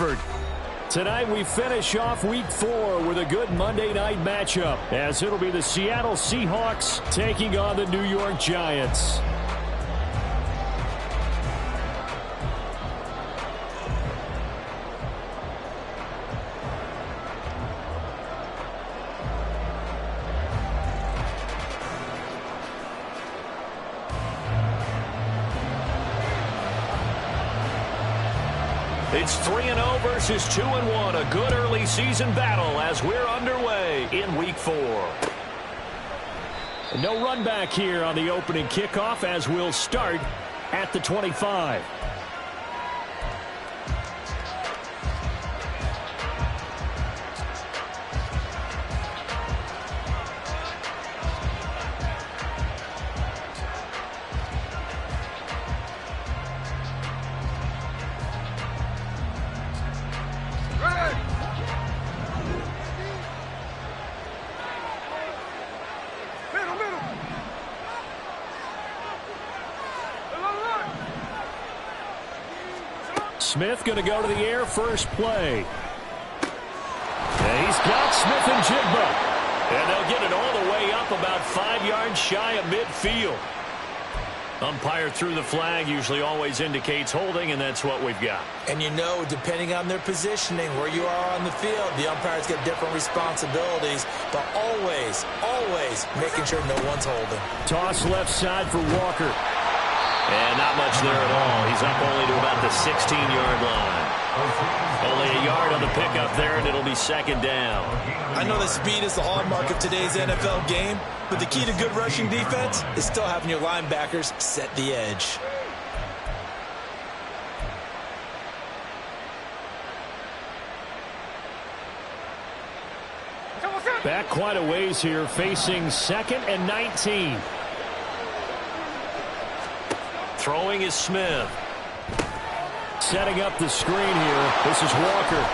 effort. Tonight we finish off Week 4 with a good Monday night matchup, as it'll be the Seattle Seahawks taking on the New York Giants. It's 3-0 versus 2-1. A good early season battle as we're underway in Week 4. No run back here on the opening kickoff as we'll start at the 25. Smith going to go to the air first play. And he's got Smith and Jigba. And they'll get it all the way up about 5 yards shy of midfield. Umpire threw the flag, usually always indicates holding, and that's what we've got. And you know, depending on their positioning, where you are on the field, the umpires get different responsibilities, but always, always making sure no one's holding. Toss left side for Walker. And not much there at all. He's up only to about the 16-yard line. Only a yard on the pickup there, and it'll be second down. I know that speed is the hallmark of today's NFL game, but the key to good rushing defense is still having your linebackers set the edge. Back quite a ways here, facing 2nd and 19. Throwing is Smith. Setting up the screen here. This is Walker.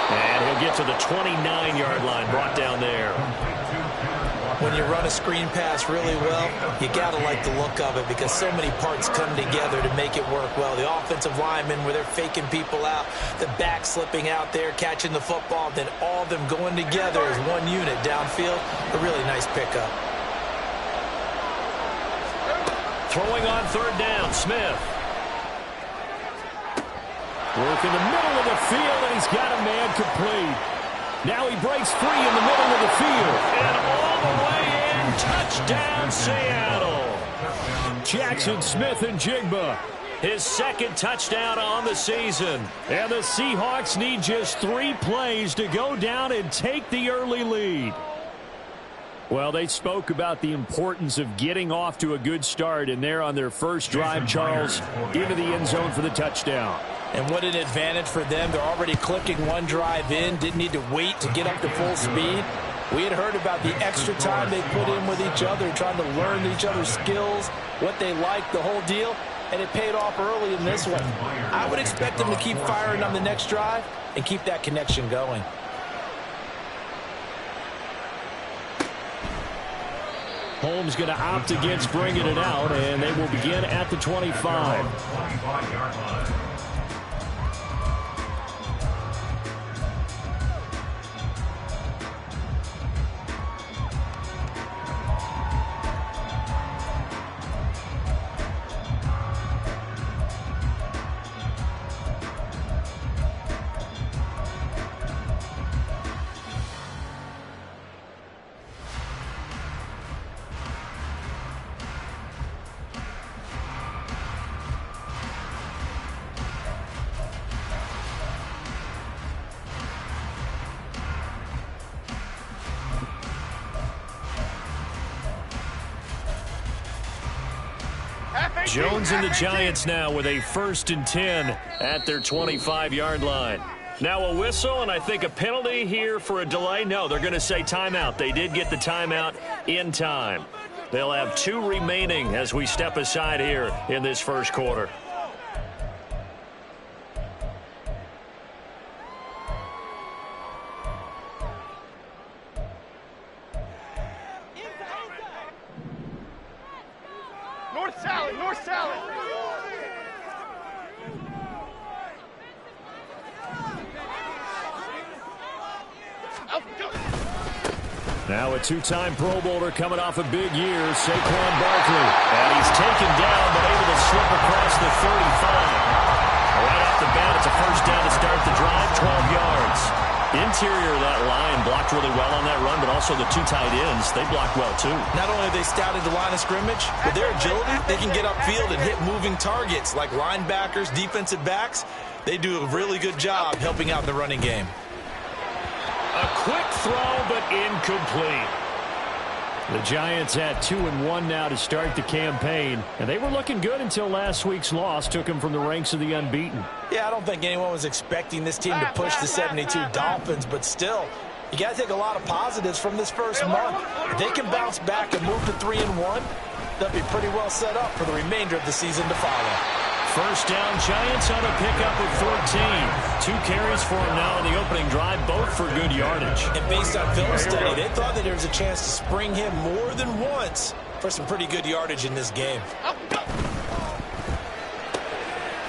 And he'll get to the 29-yard line, brought down there. When you run a screen pass really well, you got to like the look of it because so many parts come together to make it work well. The offensive linemen, where they're faking people out, the back slipping out there, catching the football, then all of them going together as one unit downfield. A really nice pickup. Throwing on third down, Smith. Work in the middle of the field, and he's got a man complete. Now he breaks free in the middle of the field. And all the way in, touchdown, Seattle. Jackson Smith and Jigba. His second touchdown on the season. And the Seahawks need just 3 plays to go down and take the early lead. Well, they spoke about the importance of getting off to a good start, and they're on their first drive, Charles, into the end zone for the touchdown. And what an advantage for them. They're already clicking one drive in, didn't need to wait to get up to full speed. We had heard about the extra time they put in with each other, trying to learn each other's skills, what they like, the whole deal, and it paid off early in this one. I would expect them to keep firing on the next drive and keep that connection going. Holmes going to opt against bringing it out, and they will begin at the 25. Jones and the Giants now with a 1st and 10 at their 25-yard line. Now a whistle, and I think a penalty here for a delay. No, they're going to say timeout. They did get the timeout in time. They'll have 2 remaining as we step aside here in this first quarter. Now a two-time Pro Bowler coming off a big year, Saquon Barkley. And he's taken down, but able to slip across the 35. Right off the bat, it's a first down to start the drive, 12 yards. Interior of that line blocked really well on that run, but also the two tight ends, they blocked well too. Not only have they scouted the line of scrimmage, but their agility, they can get upfield and hit moving targets like linebackers, defensive backs. They do a really good job helping out the running game. A quick throw, but incomplete. The Giants at 2-1 now to start the campaign, and they were looking good until last week's loss took them from the ranks of the unbeaten. Yeah, I don't think anyone was expecting this team to push the 72 Dolphins, but still, you got to take a lot of positives from this first month. If they can bounce back and move to 3-1, they'll be pretty well set up for the remainder of the season to follow. First down, Giants on a pickup of 13. 2 carries for him now on the opening drive, both for good yardage. And based on film study, they thought that there was a chance to spring him more than once for some pretty good yardage in this game.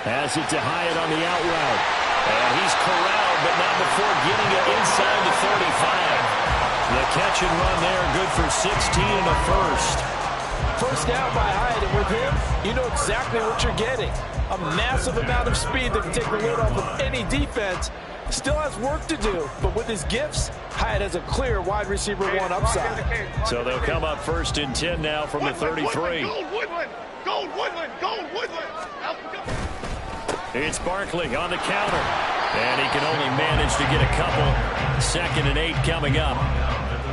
Has it to Hyatt on the out route. And he's corralled, but not before getting it inside the 35. The catch and run there, good for 16 and a first. First down by Hyatt, and with him, you know exactly what you're getting. A massive amount of speed that can take the lid off of any defense. Still has work to do, but with his gifts, Hyatt has a clear wide receiver 1 upside. So they'll come up first and 10 now from the 33. Gold Woodland. It's Barkley on the counter. And he can only manage to get a couple. 2nd and 8 coming up.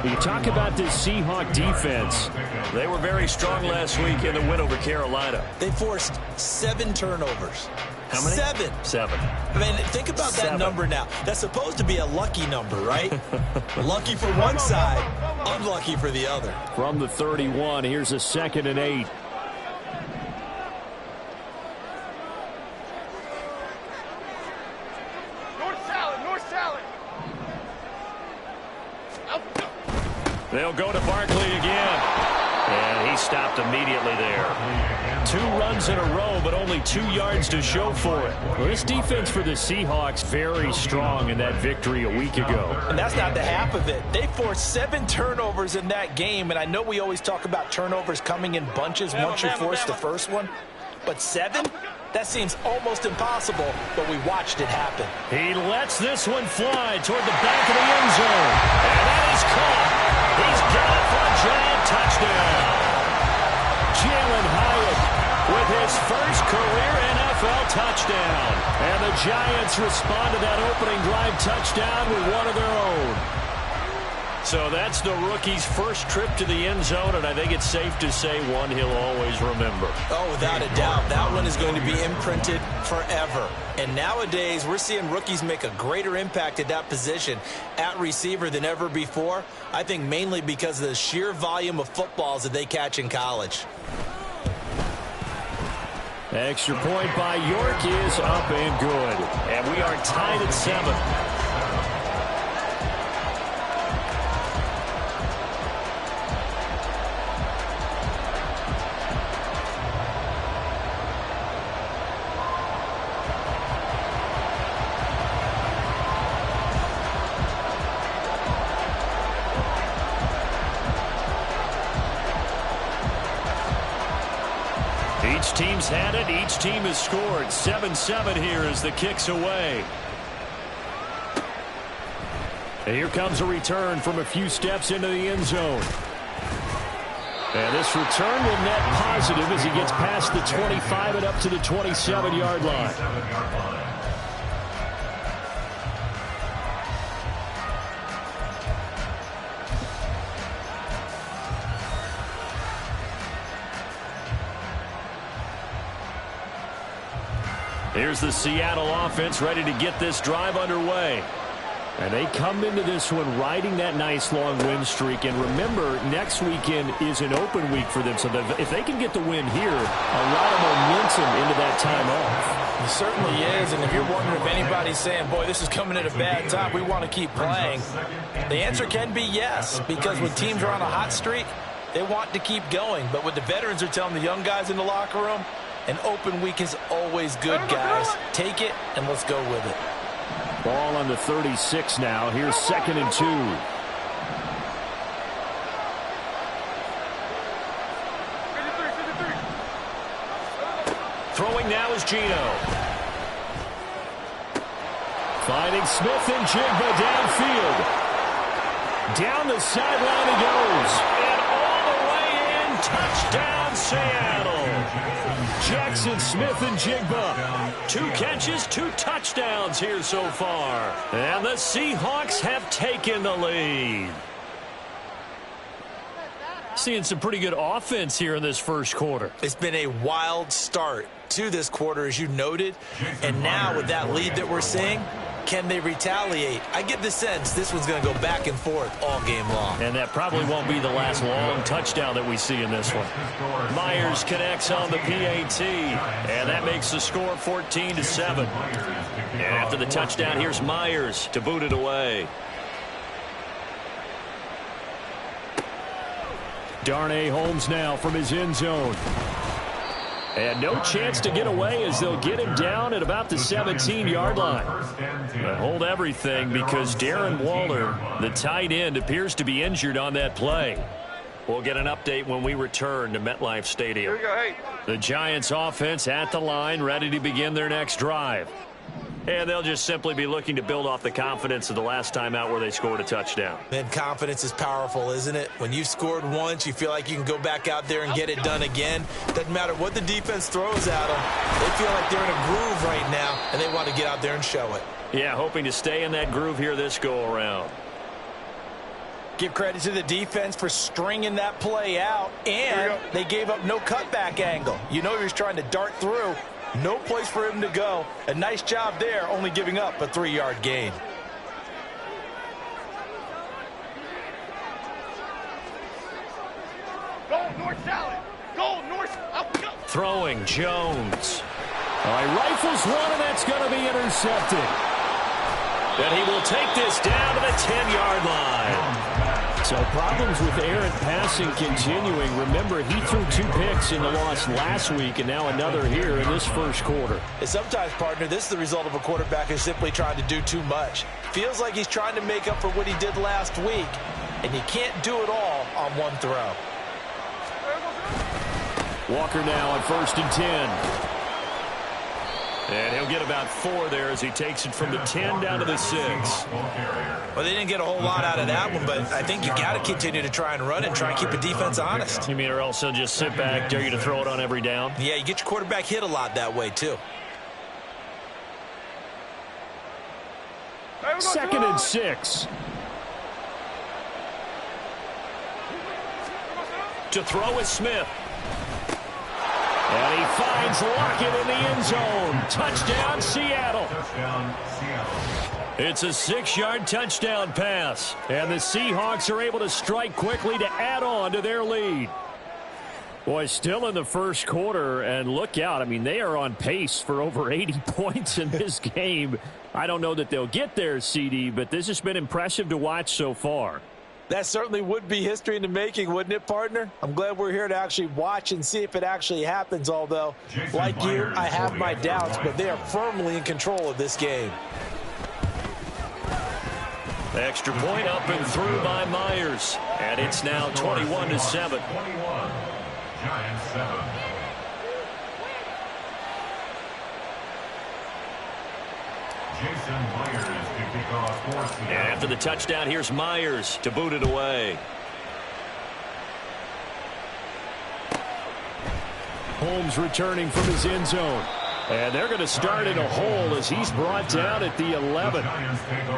You talk about this Seahawk defense. They were very strong last week in the win over Carolina. They forced 7 turnovers. How many? 7. I mean, think about that number now. That's supposed to be a lucky number, right? Lucky for one side, unlucky for the other. From the 31, here's a 2nd and 8. North salad. They'll go to Barkley again. And he stopped immediately there. 2 runs in a row, but only 2 yards to show for it. Well, this defense for the Seahawks very strong in that victory a week ago. And that's not the half of it. They forced 7 turnovers in that game, and I know we always talk about turnovers coming in bunches once you force the first one. But 7? That seems almost impossible, but we watched it happen. He lets this one fly toward the back of the end zone. And that is caught. He's got it for a giant touchdown. Jalen Hyatt with his first career NFL touchdown. And the Giants respond to that opening drive touchdown with one of their own. So that's the rookie's first trip to the end zone, and I think it's safe to say one he'll always remember. Oh, without a doubt. That one is going to be imprinted forever. And nowadays, we're seeing rookies make a greater impact at that position at receiver than ever before. I think mainly because of the sheer volume of footballs that they catch in college. Extra point by York is up and good. And we are tied at 7. Each team's had it. Each team has scored. 7-7 here as the kick's away. And here comes a return from a few steps into the end zone. And this return will net positive as he gets past the 25 and up to the 27-yard line. Here's the Seattle offense ready to get this drive underway. And they come into this one riding that nice long win streak. And remember, next weekend is an open week for them. So if they can get the win here, a lot of momentum into that time off. It certainly is. And if you're wondering if anybody's saying, boy, this is coming at a bad time, we want to keep playing, the answer can be yes. Because when teams are on a hot streak, they want to keep going. But what the veterans are telling the young guys in the locker room, an open week is always good, guys. Take it, and let's go with it. Ball on the 36 now. Here's 2nd and 2. Gino. Finding Smith and Jigba downfield. Down the sideline he goes. And all the way in. Touchdown, Seattle. Jackson, Smith, and Jigba. 2 catches, 2 touchdowns here so far. And the Seahawks have taken the lead. Seeing some pretty good offense here in this first quarter. It's been a wild start to this quarter, as you noted. And now with that lead that we're seeing, can they retaliate? I get the sense this one's going to go back and forth all game long. And that probably won't be the last long touchdown that we see in this one. Myers connects on the PAT, and that makes the score 14-7. And after the touchdown, here's Myers to boot it away. Darnay Holmes now from his end zone. And no chance to get away as they'll get him down at about the 17-yard line. But hold everything because Darren Waller, the tight end, appears to be injured on that play. We'll get an update when we return to MetLife Stadium. Here we go, hey. The Giants offense at the line, ready to begin their next drive. And they'll just simply be looking to build off the confidence of the last time out where they scored a touchdown. Man, confidence is powerful, isn't it? When you've scored once, you feel like you can go back out there and get it done again. Doesn't matter what the defense throws at them. They feel like they're in a groove right now, and they want to get out there and show it. Yeah, hoping to stay in that groove here this go-around. Give credit to the defense for stringing that play out, and they gave up no cutback angle. You know he was trying to dart through. No place for him to go. A nice job there, only giving up a 3-yard gain. Go, north salad. Go, north. Up, go. Throwing, Jones. All right, rifles one, and that's going to be intercepted. And he will take this down to the 10-yard line. So problems with errant passing continuing. Remember, he threw 2 picks in the loss last week, and now another here in this first quarter. And sometimes, partner, this is the result of a quarterback who's simply trying to do too much. Feels like he's trying to make up for what he did last week, and you can't do it all on one throw. Walker now on 1st and 10. And he'll get about 4 there as he takes it from the 10 down to the 6. Well, they didn't get a whole lot out of that one, but I think you got to continue to try and run and try and keep the defense honest. You mean, or else they'll just sit back, dare you to throw it on every down? Yeah, you get your quarterback hit a lot that way, too. 2nd and 6. To throw is Smith. And he finds Lockett in the end zone. Touchdown, Seattle. It's a 6-yard touchdown pass. And the Seahawks are able to strike quickly to add on to their lead. Boy, still in the first quarter, and look out. I mean, they are on pace for over 80 points in this game. I don't know that they'll get there, CD, but this has been impressive to watch so far. That certainly would be history in the making, wouldn't it, partner? I'm glad we're here to actually watch and see if it actually happens, although, like you, I have my doubts, but they are firmly in control of this game. Extra point up and through by Myers, and it's now 21-7. Giants 7. Jason Myers to kick off for Seattle. And after the touchdown, here's Myers to boot it away. Holmes returning from his end zone. And they're going to start in a hole as he's brought down at the 11.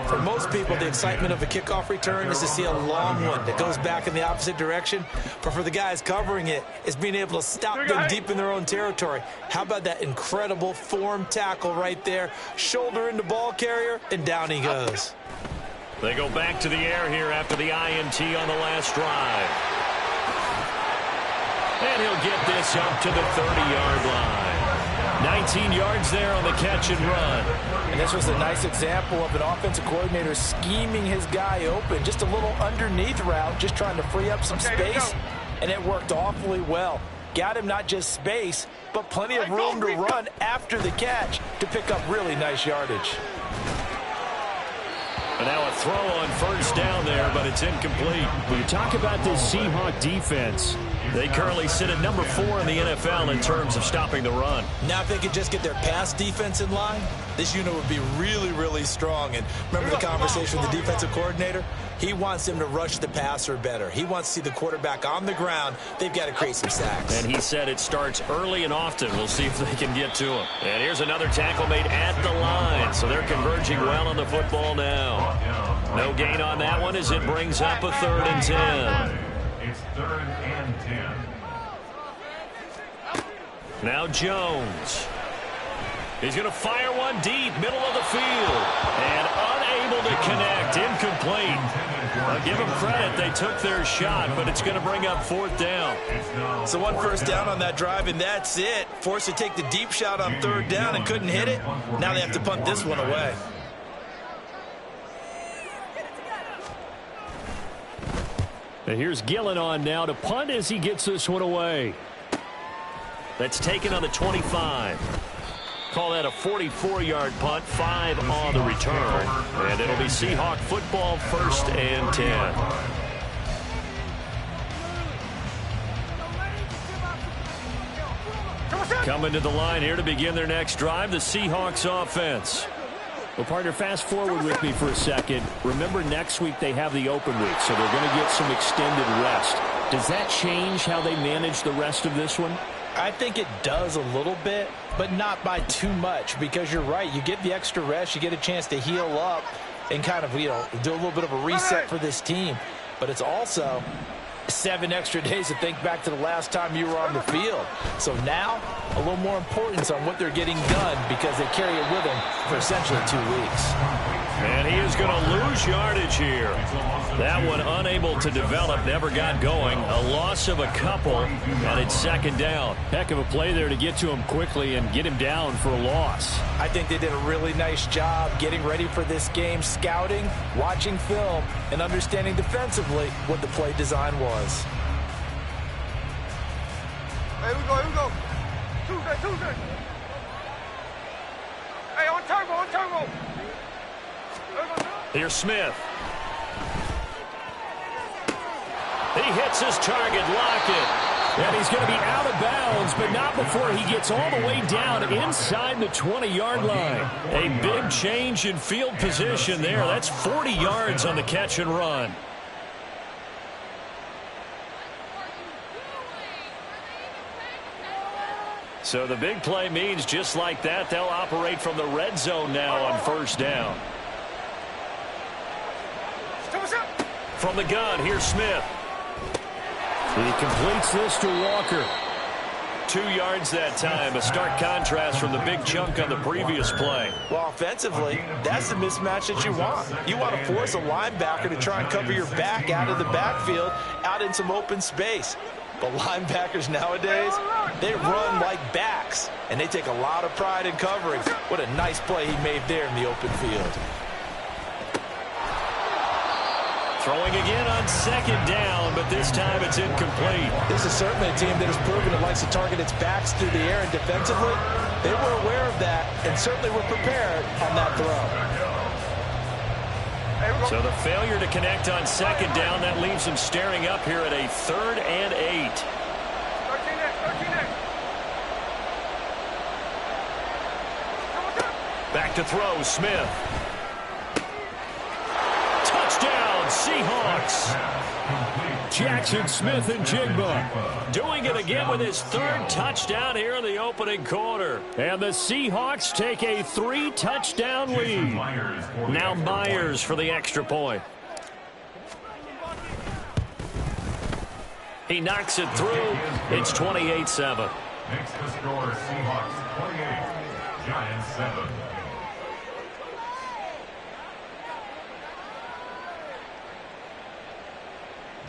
For most people, the excitement of a kickoff return is to see a long one that goes back in the opposite direction. But for the guys covering it, it's being able to stop them deep in their own territory. How about that incredible form tackle right there? Shoulder into ball carrier, and down he goes. They go back to the air here after the INT on the last drive. And he'll get this up to the 30-yard line. 19 yards there on the catch and run. And this was a nice example of an offensive coordinator scheming his guy open. Just a little underneath route, just trying to free up some space. And it worked awfully well. Got him not just space, but plenty of room to run after the catch to pick up really nice yardage. And now a throw on first down there, but it's incomplete. When you talk about this Seahawk defense, They currently sit at number 4 in the NFL in terms of stopping the run. Now if they could just get their pass defense in line, this unit would be really, really strong. And remember the conversation with the defensive coordinator? He wants them to rush the passer better. He wants to see the quarterback on the ground. They've got to create some sacks. And he said it starts early and often. We'll see if they can get to him. And here's another tackle made at the line. So they're converging well on the football now. No gain on that one as it brings up a 3rd and 10. It's 3rd and 10. Now Jones. He's going to fire one deep, middle of the field. And unable to connect, incomplete. I'll give them credit, they took their shot, but it's going to bring up 4th down. So 1 first down on that drive, and that's it. Forced to take the deep shot on 3rd down and couldn't hit it. Now they have to punt this one away. And here's Gillen on now to punt as he gets this one away. That's taken on the 25. Call that a 44-yard punt, 5 on the return. And it'll be Seahawk football, 1st and 10. Coming to the line here to begin their next drive, the Seahawks offense. Well, partner, fast forward with me for a second. Remember, next week they have the open week, so they're going to get some extended rest. Does that change how they manage the rest of this one? I think it does a little bit, but not by too much, because you're right. You get the extra rest, you get a chance to heal up and kind of, do a little bit of a reset for this team. But it's also 7 extra days to think back to the last time you were on the field. So now, a little more importance on what they're getting done because they carry it with them for essentially 2 weeks. And he is going to lose yardage here. That one unable to develop, never got going. A loss of a couple, and it's 2nd down. Heck of a play there to get to him quickly and get him down for a loss. I think they did a really nice job getting ready for this game, scouting, watching film, and understanding defensively what the play design was. Here we go. Tuesday. Hey, on turbo. Here's Smith. He hits his target, Lockett. And he's going to be out of bounds, but not before he gets all the way down inside the 20-yard line. A big change in field position there. That's 40 yards on the catch and run. So the big play means just like that, they'll operate from the red zone now on 1st down. From the gun, here's Smith. He completes this to Walker. 2 yards that time, a stark contrast from the big chunk on the previous play. Well, offensively, that's the mismatch that you want. You want to force a linebacker to try and cover your back out of the backfield, out in some open space. But linebackers nowadays, they run like backs, and they take a lot of pride in covering. What a nice play he made there in the open field. Throwing again on 2nd down, but this time it's incomplete. This is certainly a team that has proven it likes to target its backs through the air, and defensively, they were aware of that and certainly were prepared on that throw. So the failure to connect on 2nd down, that leaves them staring up here at a 3rd and 8. 13. Back to throw, Smith. Touchdown, Seahawks. Jackson Smith and Jigba doing it again with his 3rd touchdown here in the opening quarter. And the Seahawks take a 3-touchdown lead. Now Myers for the extra point. He knocks it through. It's 28-7. Makes the score Seahawks 28, Giants 7.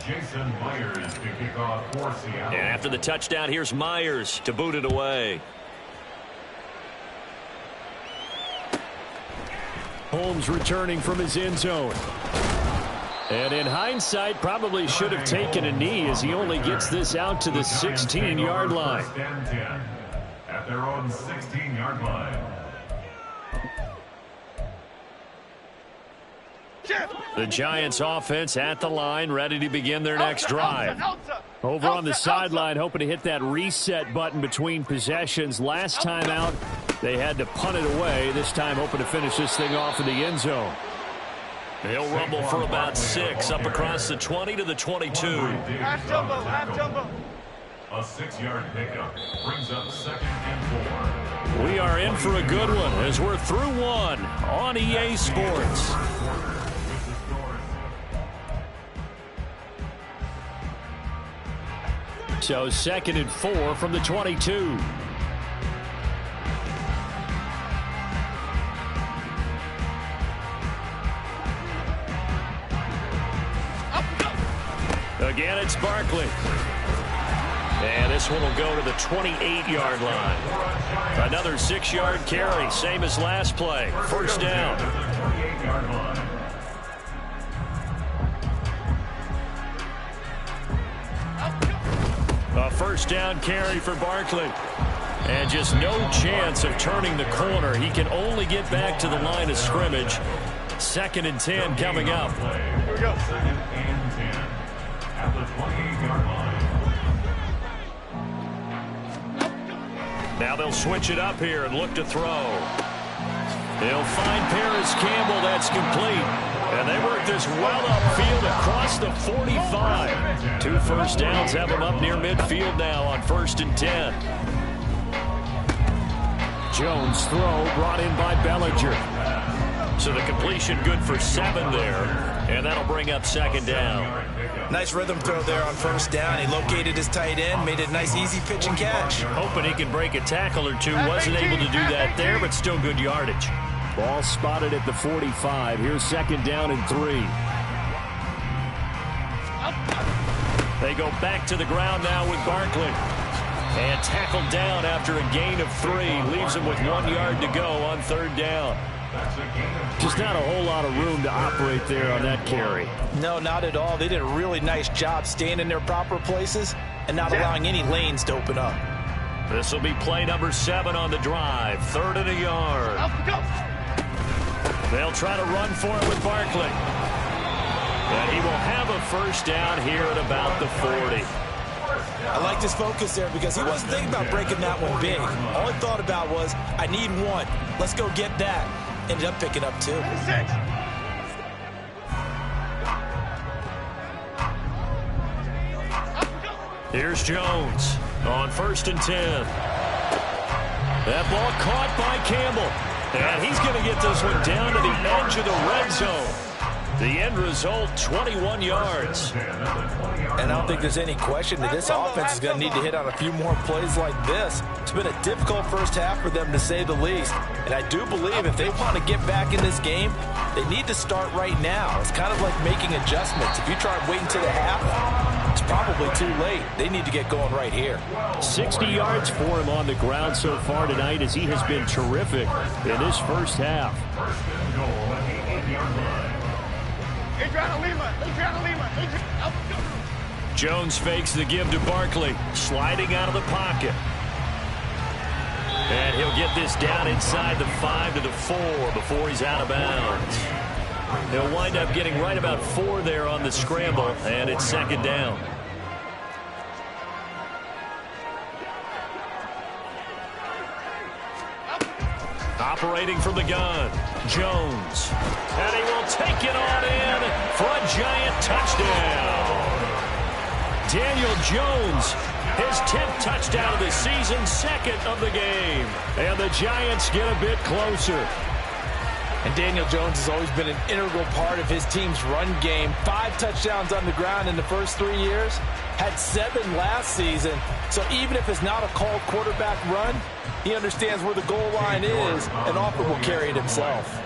Jason Myers to kick off for Seattle. And after the touchdown, here's Myers to boot it away. Holmes returning from his end zone. And in hindsight, probably should have taken a knee as he only gets this out to the 16-yard line. First and 10 at their own 16-yard line. The Giants offense at the line, ready to begin their next drive. Over on the sideline, hoping to hit that reset button between possessions. Last time out, they had to punt it away. This time, hoping to finish this thing off in the end zone. He'll rumble for about 6 up across the 20 to the 22. Half jumbo, half jumbo. A 6-yard pickup brings up 2nd and 4. We are in for a good one as we're through one on EA Sports. So 2nd and 4 from the 22. Again, it's Barkley. And this one will go to the 28-yard line. Another 6-yard carry, same as last play. First down. A first down carry for Barkley. And just no chance of turning the corner. He can only get back to the line of scrimmage. 2nd and 10 coming up. Here we go. 2nd and 10 at the 28-yard line. Now they'll switch it up here and look to throw. They'll find Paris Campbell. That's complete. And they work this well upfield across the 45. 2 first downs have them up near midfield now on 1st and 10. Jones throw brought in by Bellinger. So the completion good for 7 there. And that'll bring up 2nd down. Nice rhythm throw there on 1st down. He located his tight end, made it a nice easy pitch and catch. Hoping he can break a tackle or two. Wasn't able to do that there, but still good yardage. Ball spotted at the 45. Here's 2nd down and 3. They go back to the ground now with Barkley. And tackled down after a gain of 3. Leaves him with 1 yard to go on 3rd down. Just not a whole lot of room to operate there on that carry. No, not at all. They did a really nice job staying in their proper places and not allowing any lanes to open up. This will be play number 7 on the drive. 3rd and a yard. They'll try to run for it with Barkley. And he will have a first down here at about the 40. I liked his focus there because he wasn't thinking about breaking that one big. All he thought about was, I need 1. Let's go get that. Ended up picking up 2. Here's Jones on 1st and 10. That ball caught by Campbell. And he's going to get this one down to the edge of the red zone. The end result, 21 yards. And I don't think there's any question that this offense is going to need to hit on a few more plays like this. It's been a difficult first half for them, to say the least. And I do believe if they want to get back in this game, they need to start right now. It's kind of like making adjustments. If you try and wait until the half, it's probably too late. They need to get going right here. 60 yards for him on the ground so far tonight, as he has been terrific in this first half. Jones fakes the give to Barkley, sliding out of the pocket. And he'll get this down inside the 5 to the 4 before he's out of bounds. He'll wind up getting right about 4 there on the scramble, and it's 2nd down. Operating from the gun, Jones. And he will take it on in for a giant touchdown. Daniel Jones, his 10th touchdown of the season, 2nd of the game. And the Giants get a bit closer. And Daniel Jones has always been an integral part of his team's run game. 5 touchdowns on the ground in the first 3 years. Had 7 last season. So even if it's not a called quarterback run, he understands where the goal line is and often will carry it himself.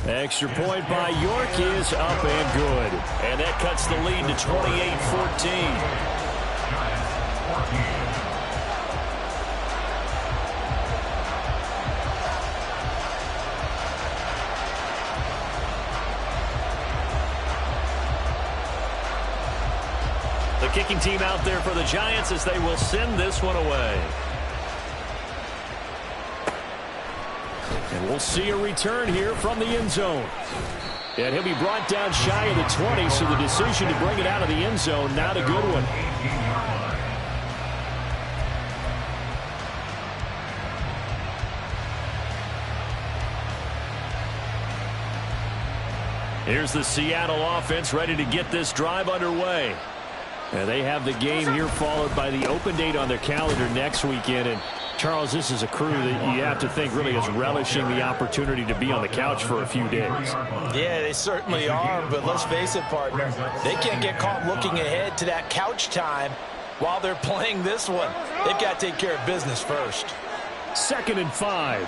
Extra point by York is up and good. And that cuts the lead to 28-14. The kicking team out there for the Giants as they will send this one away. And we'll see a return here from the end zone. And he'll be brought down shy of the 20, so the decision to bring it out of the end zone, not a good one. Here's the Seattle offense ready to get this drive underway. And they have the game here followed by the open date on their calendar next weekend. And Charles, this is a crew that you have to think really is relishing the opportunity to be on the couch for a few days. Yeah, they certainly are, but let's face it, partner. They can't get caught looking ahead to that couch time while they're playing this one. They've got to take care of business first. 2nd and 5.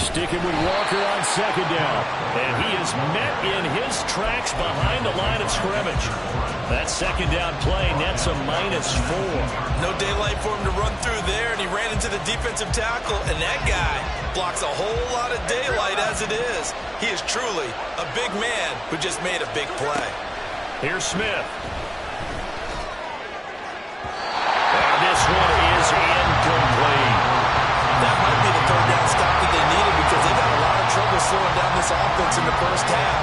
Sticking with Walker on 2nd down. And he is met in his tracks behind the line of scrimmage. That 2nd down play nets a -4. No daylight for him to run through there, and he ran into the defensive tackle, and that guy blocks a whole lot of daylight as it is. He is truly a big man who just made a big play. Here's Smith. And this one is incomplete. That might be the 3rd down stop that they needed because they've had a lot of trouble slowing down this offense in the first half.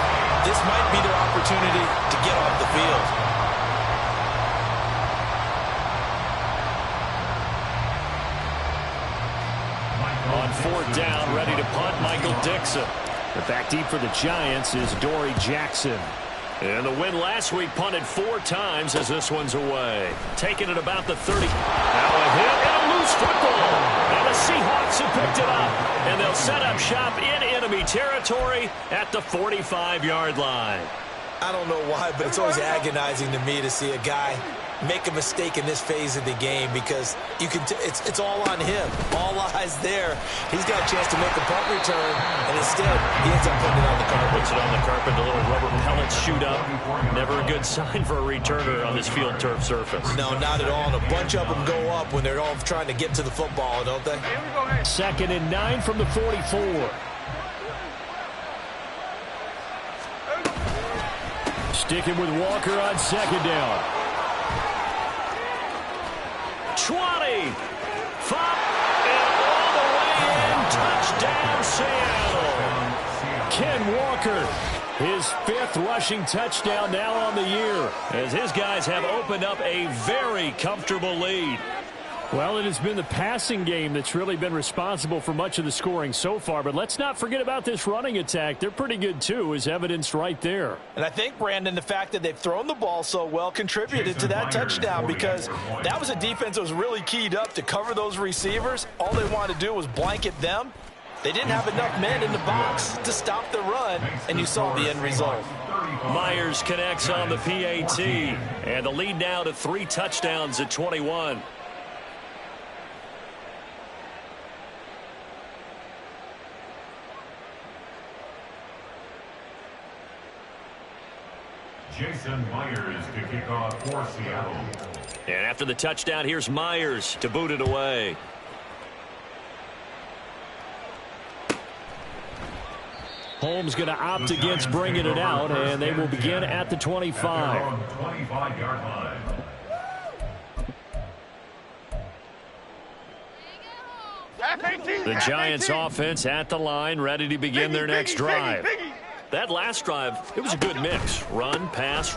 This might be their opportunity to get off the field. On 4th down, ready to punt, Michael Dixon. The back deep for the Giants is Dory Jackson. And the win last week punted 4 times as this one's away. Taking it about the 30. Now a hit and a loose football. And the Seahawks have picked it up. And they'll set up shop in enemy territory at the 45-yard line. I don't know why, but it's always agonizing to me to see a guy make a mistake in this phase of the game because you can it's all on him. All eyes there. He's got a chance to make a punt return, and instead he ends up putting it on the carpet. Puts it on the carpet, the little rubber pellets shoot up. Never a good sign for a returner on this field turf surface. No, not at all. And a bunch of them go up when they're all trying to get to the football, don't they? 2nd and 9 from the 44. Sticking with Walker on 2nd down. 20. 5. And all the way in. Touchdown, Seattle. Ken Walker, his 5th rushing touchdown now on the year, as his guys have opened up a very comfortable lead. Well, it has been the passing game that's really been responsible for much of the scoring so far. But let's not forget about this running attack. They're pretty good, too, as evidenced right there. And I think, Brandon, the fact that they've thrown the ball so well contributed to that touchdown because that was a defense that was really keyed up to cover those receivers. All they wanted to do was blanket them. They didn't have enough men in the box to stop the run, and you saw the end result. Myers connects on the PAT, and the lead now to 3 touchdowns at 21. Jason Myers to kick off for Seattle. And after the touchdown, here's Myers to boot it away. Holmes going to opt against bringing it out, and they will begin at the 25. 25-yard line. The Giants offense at the line, ready to begin their next drive. That last drive, it was a good mix. Run, pass,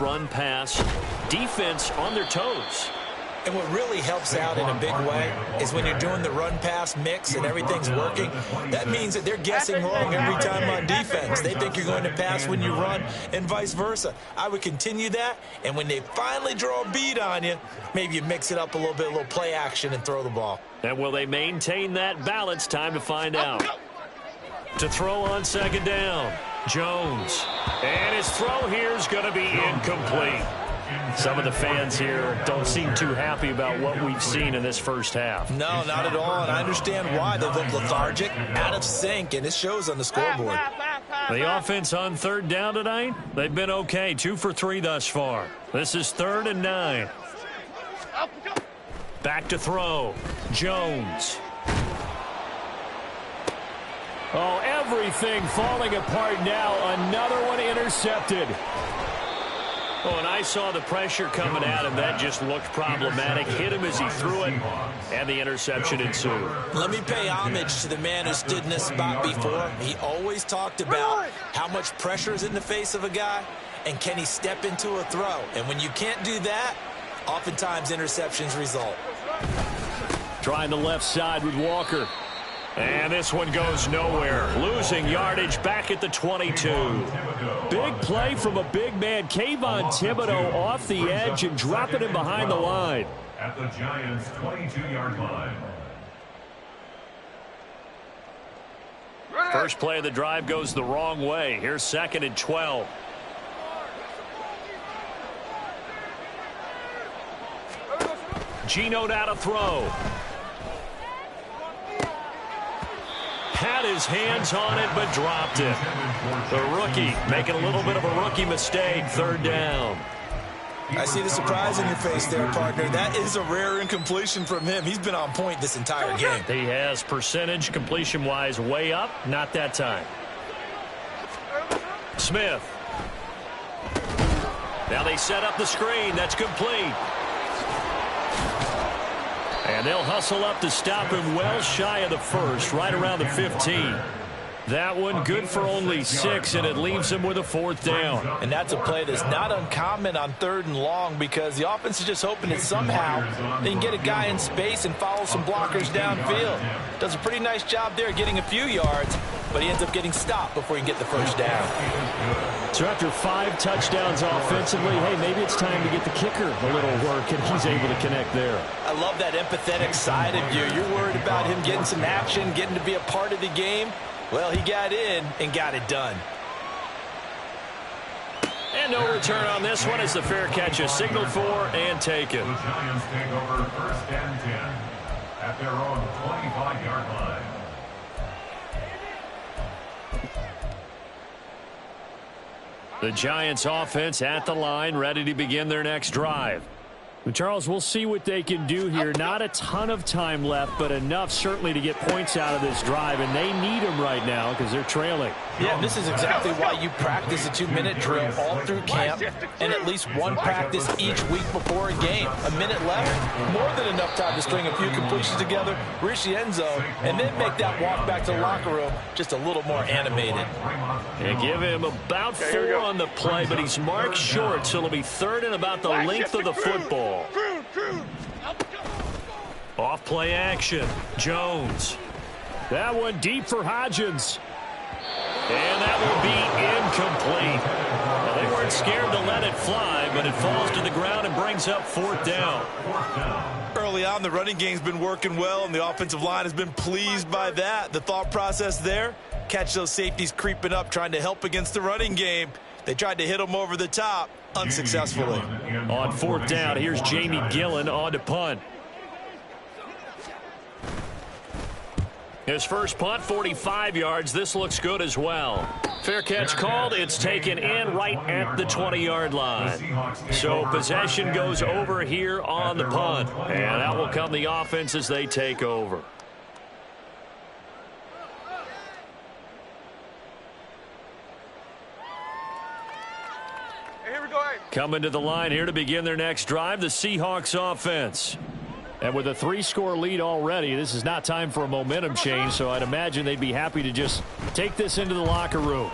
defense on their toes. And what really helps out in a big way is when you're doing the run-pass mix and everything's working, that means that they're guessing wrong every time on defense. They think you're going to pass when you run and vice versa. I would continue that, and when they finally draw a bead on you, maybe you mix it up a little play action and throw the ball. And will they maintain that balance? Time to find out. To throw on 2nd down, Jones. And his throw here is going to be incomplete. Some of the fans here don't seem too happy about what we've seen in this first half. No, not at all, and I understand why. They look lethargic, out of sync, and it shows on the scoreboard. The offense on 3rd down tonight, they've been okay, 2 for 3 thus far. This is 3rd and 9. Back to throw, Jones. Oh, everything falling apart now. Another one intercepted. Oh, and I saw the pressure coming at him. That just looked problematic. Hit him as he threw it, and the interception ensued. Let me pay homage to the man who stood in this spot before. He always talked about how much pressure is in the face of a guy, and can he step into a throw. And when you can't do that, oftentimes interceptions result. Trying the left side with Walker. And this one goes nowhere. Losing yardage back at the 22. Big play from a big man. Kayvon Thibodeau off the edge and dropping him behind the line. At the Giants' 22-yard line. First play of the drive goes the wrong way. Here's 2nd and 12. Geno out to throw. Had his hands on it, but dropped it. The rookie making a little bit of a rookie mistake. 3rd down. I see the surprise in your face there, partner. That is a rare incompletion from him. He's been on point this entire game. He has percentage completion-wise way up. Not that time. Smith. Now they set up the screen. That's complete. And they'll hustle up to stop him well shy of the first, right around the 15. That one good for only 6, and it leaves him with a 4th down. And that's a play that's not uncommon on 3rd and long, because the offense is just hoping that somehow they can get a guy in space and follow some blockers downfield. Does a pretty nice job there getting a few yards, but he ends up getting stopped before he can get the first down. So after 5 touchdowns offensively, hey, maybe it's time to get the kicker a little work, and he's able to connect there. I love that empathetic side of you. You're worried about him getting some action, getting to be a part of the game. Well, he got in and got it done. And no return on this one as the fair catch is signaled for and taken. The Giants take over 1st and 10 at their own 25-yard line. The Giants offense at the line, ready to begin their next drive. But Charles, we'll see what they can do here. Not a ton of time left, but enough certainly to get points out of this drive, and they need them right now because they're trailing. Yeah, this is exactly why you practice a 2-minute drill all through camp and at least one practice each week before a game. A minute left, more than enough time to string a few completions together, reach the end zone, and then make that walk back to the locker room just a little more animated. And give him about 4 on the play, but he's marked short, so it'll be 3rd and about the length of the football. Off play action. Jones. That one deep for Hodgins. And that will be incomplete. Well, they weren't scared to let it fly, but it falls to the ground and brings up 4th down. Early on, the running game's been working well, and the offensive line has been pleased by that. The thought process there, catch those safeties creeping up, trying to help against the running game. They tried to hit them over the top, unsuccessfully. On 4th down, here's Jamie Gillen on to punt. His first punt, 45 yards. This looks good as well. Fair catch called. It's taken in right at the 20-yard line. So possession goes over here on the punt. And out will come the offense as they take over. Here we go. Coming to the line here to begin their next drive, the Seahawks offense. And with a 3-score lead already, this is not time for a momentum change, so I'd imagine they'd be happy to just take this into the locker room.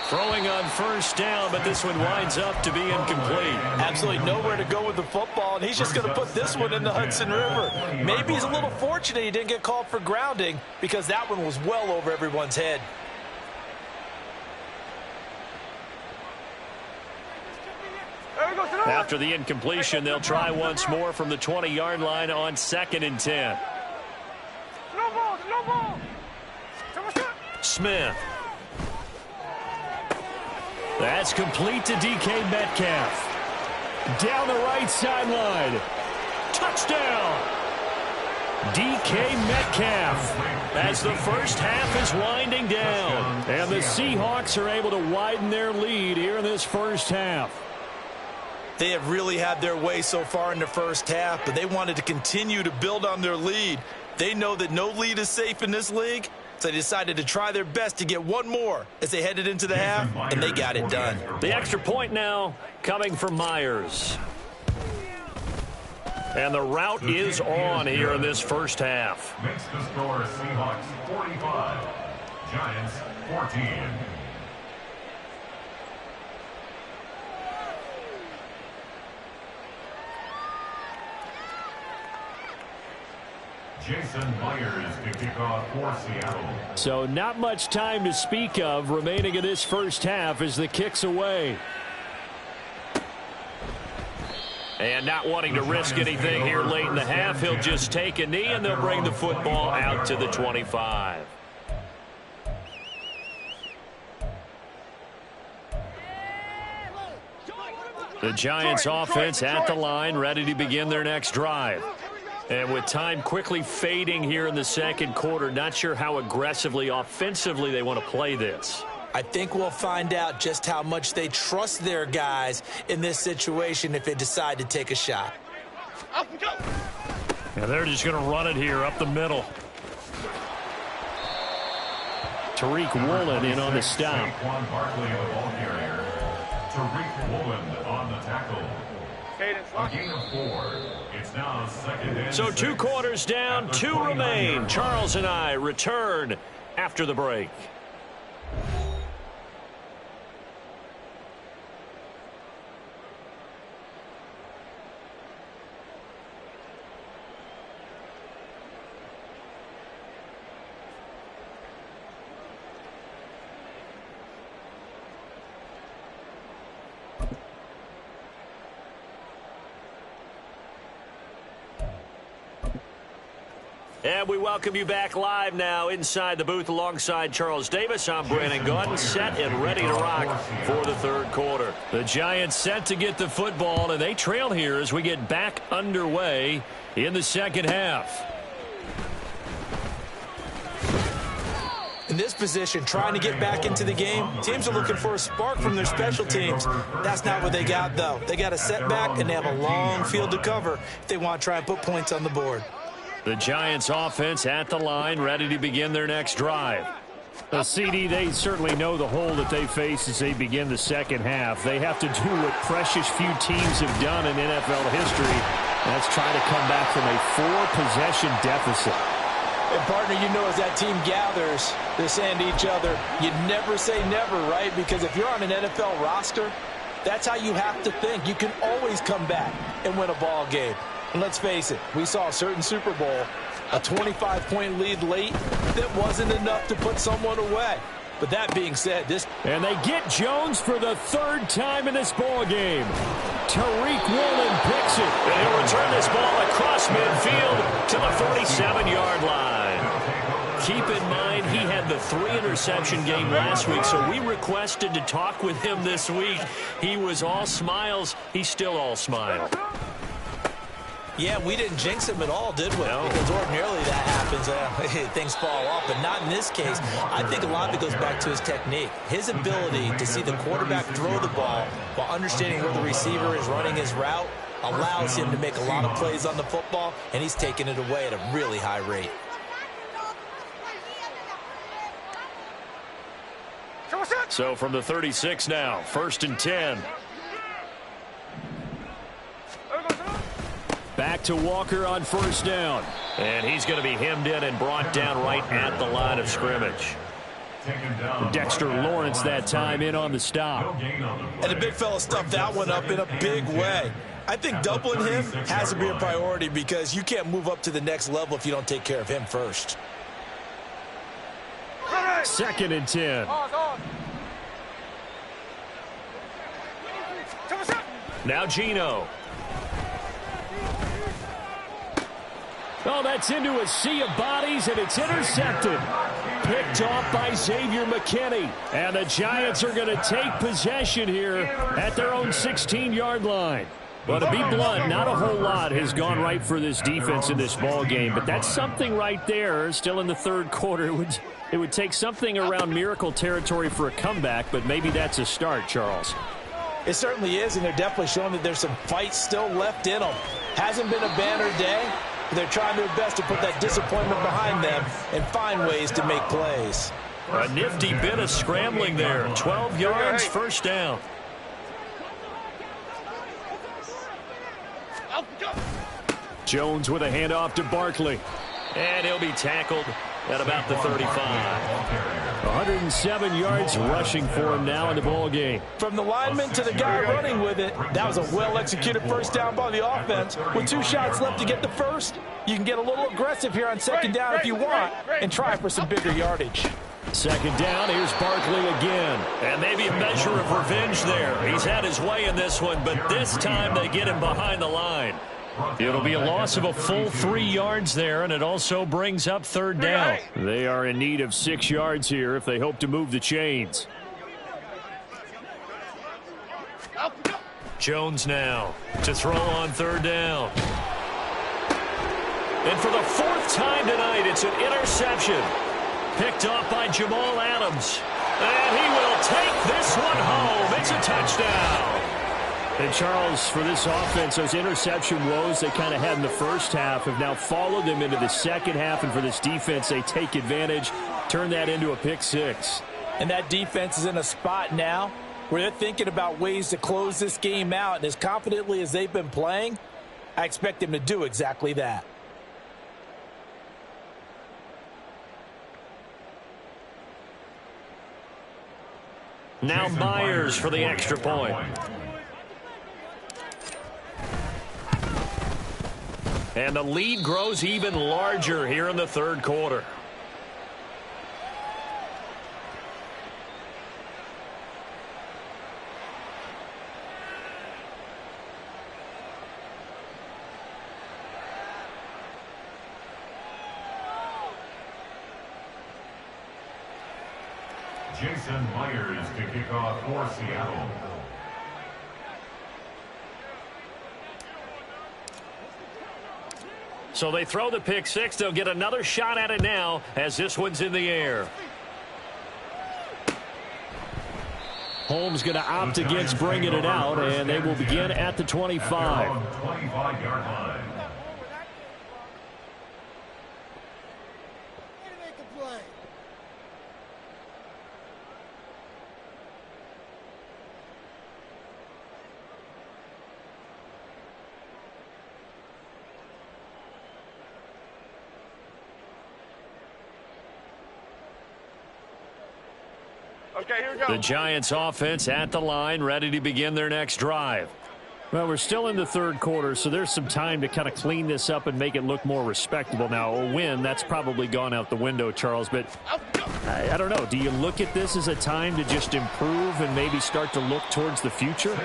Throwing on 1st down, but this one winds up to be incomplete. Absolutely nowhere to go with the football, and he's just going to put this one in the Hudson River. Maybe he's a little fortunate he didn't get called for grounding, because that one was well over everyone's head. After the incompletion, they'll try once more from the 20-yard line on 2nd and 10. No ball. Smith. That's complete to DK Metcalf. Down the right sideline. Touchdown. DK Metcalf as the first half is winding down. And the Seahawks are able to widen their lead here in this first half. They have really had their way so far in the first half, but they wanted to continue to build on their lead. They know that no lead is safe in this league, So they decided to try their best to get one more as they headed into the half, and they got it done. The extra point now coming from Myers. And the route is on here in this first half. Makes the score Seahawks 45, Giants 14. Jason Myers to kick off for Seattle. So not much time to speak of remaining in this first half as the kick's away. And not wanting to risk anything here late in the half, he'll just take a knee and they'll bring the football out to the 25. The Giants offense at the line, ready to begin their next drive. And with time quickly fading here in the second quarter, not sure how aggressively, offensively they want to play this. I think we'll find out just how much they trust their guys in this situation if they decide to take a shot. And they're just going to run it here up the middle. Tariq Woolen in on the stop. Tariq Woolen on the tackle. A gain of 4. It's now second and So 6. 2 quarters down, 2 remain. Charles and I return after the break. And we welcome you back live now inside the booth alongside Charles Davis. I'm Brandon Gunn, set and ready to rock for the third quarter. The Giants set to get the football, and they trail here as we get back underway in the second half. In this position, trying to get back into the game, teams are looking for a spark from their special teams. That's not what they got, though. They got a setback, and they have a long field to cover if they want to try and put points on the board. The Giants offense at the line, ready to begin their next drive. The CD, they certainly know the hole that they face as they begin the second half. They have to do what precious few teams have done in NFL history. That's try to come back from a 4-possession deficit. And partner, you know, as that team gathers, they're saying to each other, you never say never, right? Because if you're on an NFL roster, that's how you have to think. You can always come back and win a ball game. And let's face it, we saw a certain Super Bowl, a 25-point lead late that wasn't enough to put someone away. But that being said, this... And they get Jones for the 3rd time in this ball game. Tariq Woolen picks it. And he'll return this ball across midfield to the 47-yard line. Keep in mind, he had the 3-interception game last week, so we requested to talk with him this week. He was all smiles. He's still all smile. Yeah, we didn't jinx him at all, did we? No. Because ordinarily that happens, things fall off, but not in this case. I think a lot of it goes back to his technique. His ability to see the quarterback throw the ball while understanding where the receiver is running his route allows him to make a lot of plays on the football, and he's taking it away at a really high rate. So from the 36 now, 1st and 10. Back to Walker on 1st down. And he's going to be hemmed in and brought down right at the line of scrimmage. Dexter Lawrence that time in on the stop. And the big fella stuffed that one up in a big way. I think doubling him has to be a priority because you can't move up to the next level if you don't take care of him first. 2nd and 10. Now Geno. Oh, that's into a sea of bodies, and it's intercepted. Picked off by Xavier McKinney. And the Giants are going to take possession here at their own 16-yard line. Well, to be blunt, not a whole lot has gone right for this defense in this ball game, but that's something right there. Still in the 3rd quarter, it would take something around miracle territory for a comeback, but maybe that's a start, Charles. It certainly is, and they're definitely showing that there's some fight still left in them. Hasn't been a banner day, but they're trying their best to put that disappointment behind them and find ways to make plays. A nifty bit of scrambling there. 12 yards, first down. Jones with a handoff to Barkley. And he'll be tackled at about the 35. 107 yards rushing for him now in the ball game. From the lineman to the guy running with it, that was a well-executed first down by the offense. With 2 shots left to get the first, you can get a little aggressive here on second down if you want and try for some bigger yardage. Second down, here's Barkley again. And maybe a measure of revenge there. He's had his way in this one, but this time they get him behind the line. It'll be a loss of a full 3 yards there, and it also brings up third down. They are in need of 6 yards here if they hope to move the chains. Jones now to throw on third down. And for the 4th time tonight, it's an interception. Picked off by Jamal Adams. And he will take this one home. It's a touchdown. And Charles, for this offense, those interception woes they kind of had in the first half have now followed them into the second half. And for this defense, they take advantage, turn that into a pick 6. And that defense is in a spot now where they're thinking about ways to close this game out. And as confidently as they've been playing, I expect them to do exactly that. Now Myers for the extra point. And the lead grows even larger here in the third quarter. Jason Myers to kick off for Seattle. So they throw the pick 6. They'll get another shot at it now as this one's in the air. Holmes going to opt against bringing it out, and they will begin at the 25. 25-yard line. Okay, here we go. The Giants offense at the line, ready to begin their next drive. Well, we're still in the third quarter, so there's some time to kind of clean this up and make it look more respectable. Now, a win, that's probably gone out the window, Charles, but I don't know. Do you look at this as a time to just improve and maybe start to look towards the future?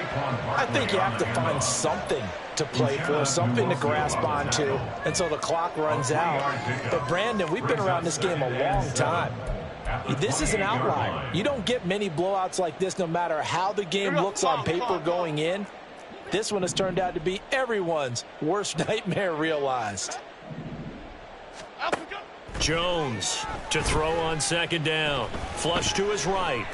I think you have to find something to play for, something to grasp onto until the clock runs out. But, Brandon, we've been around this game a long time. This is an outlier. You don't get many blowouts like this no matter how the game looks on paper going in. This one has turned out to be everyone's worst nightmare realized. Jones to throw on second down. Flush to his right.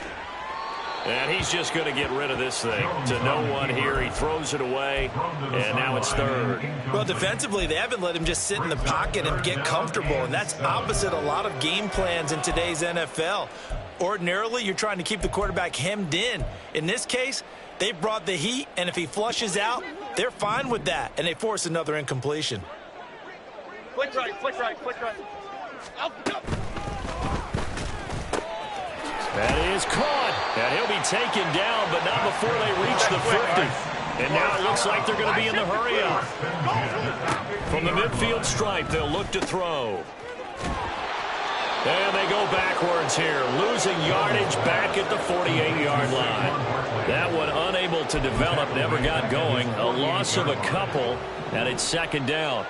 And he's just going to get rid of this thing to no one here. He throws it away, and now it's third. Well, defensively, they haven't let him just sit in the pocket and get comfortable, and that's opposite a lot of game plans in today's NFL. Ordinarily, you're trying to keep the quarterback hemmed in. In this case, they brought the heat, and if he flushes out, they're fine with that, and they force another incompletion. Flick right, flick right, flick right. That is caught, and he'll be taken down, but not before they reach the 50. And now it looks like they're going to be in the hurry-up. From the midfield stripe, they'll look to throw. And they go backwards here, losing yardage back at the 48-yard line. That one unable to develop, never got going. A loss of a couple, and it's second down.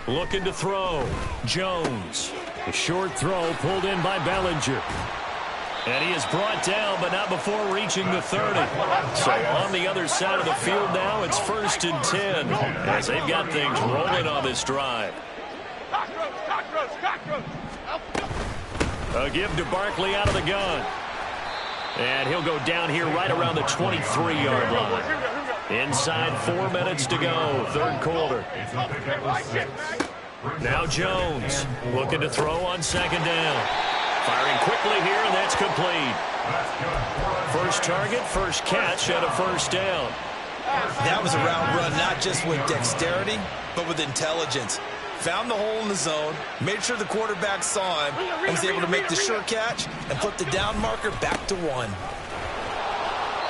Looking to throw. Jones. A short throw pulled in by Bellinger. And he is brought down, but not before reaching the 30. So on the other side of the field now, it's 1st and 10 as they've got things rolling on this drive. A give to Barkley out of the gun. And he'll go down here right around the 23-yard line. Inside 4 minutes to go, third quarter. Now Jones looking to throw on second down. Firing quickly here, and that's complete. First target, first catch, and a first down. That was a route run, not just with dexterity, but with intelligence. Found the hole in the zone, made sure the quarterback saw him, and was able to make the sure catch and put the down marker back to 1.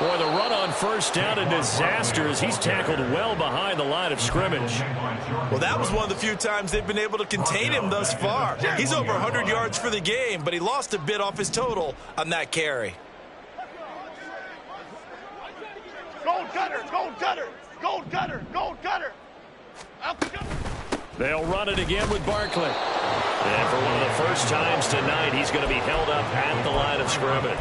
Boy, the run on first down, a disaster as he's tackled well behind the line of scrimmage. Well, that was one of the few times they've been able to contain him thus far. He's over 100 yards for the game, but he lost a bit off his total on that carry. Gold cutter, gold cutter, gold cutter, gold cutter. They'll run it again with Barkley. And for one of the first times tonight, he's going to be held up at the line of scrimmage.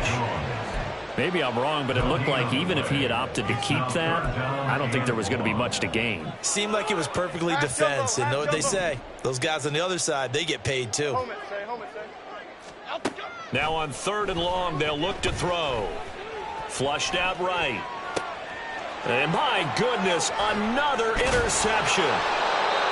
Maybe I'm wrong, but it looked like even if he had opted to keep that, I don't think there was going to be much to gain. Seemed like it was perfectly defense, and know what they say. Those guys on the other side, they get paid too. Now on 3rd and long, they'll look to throw. Flushed out right. And my goodness, another interception.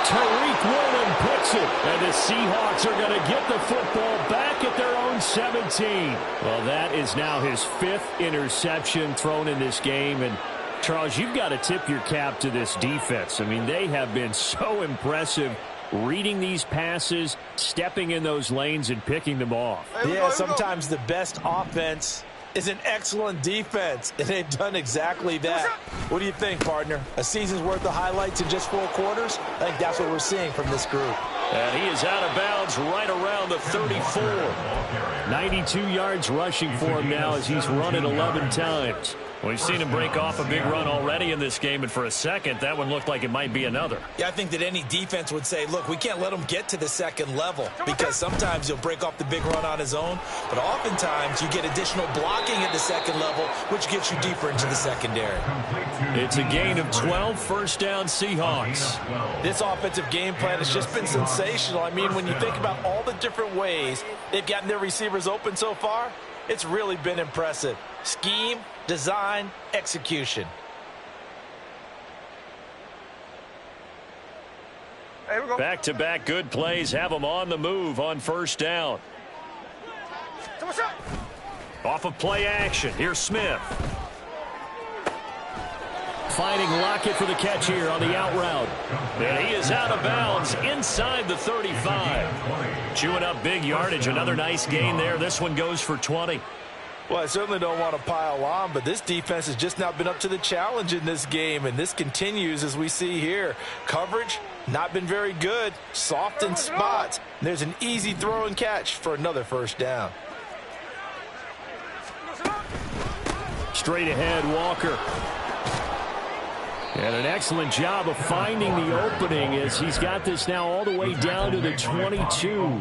Tariq Woolen puts it, and the Seahawks are going to get the football back at their own 17. Well, that is now his 5th interception thrown in this game. And, Charles, you've got to tip your cap to this defense. I mean, they have been so impressive reading these passes, stepping in those lanes, and picking them off. Yeah, sometimes the best offense is an excellent defense, and they've done exactly that. What do you think, partner? A season's worth of highlights in just 4 quarters? I think that's what we're seeing from this group. And he is out of bounds right around the 34. 92 yards rushing for him now as he's run it 11 times. We've seen him break off a big run already in this game, and for a second, that one looked like it might be another. Yeah, I think that any defense would say, look, we can't let him get to the second level, because sometimes he'll break off the big run on his own, but oftentimes you get additional blocking at the second level, which gets you deeper into the secondary. It's a gain of 12, first down Seahawks. This offensive game plan has just been sensational. I mean, when you think about all the different ways they've gotten their receivers open so far, it's really been impressive. Scheme, design, execution. Back-to-back good plays have them on the move on first down. Off of play action, here's Smith. Finding Lockett for the catch here on the out route. And he is out of bounds inside the 35. Chewing up big yardage, another nice gain there. This one goes for 20. Well, I certainly don't want to pile on, but this defense has just not been up to the challenge in this game, and this continues as we see here. Coverage, not been very good, soft in spots. There's an easy throw and catch for another first down. Straight ahead, Walker. And an excellent job of finding the opening as he's got this now all the way down to the 22.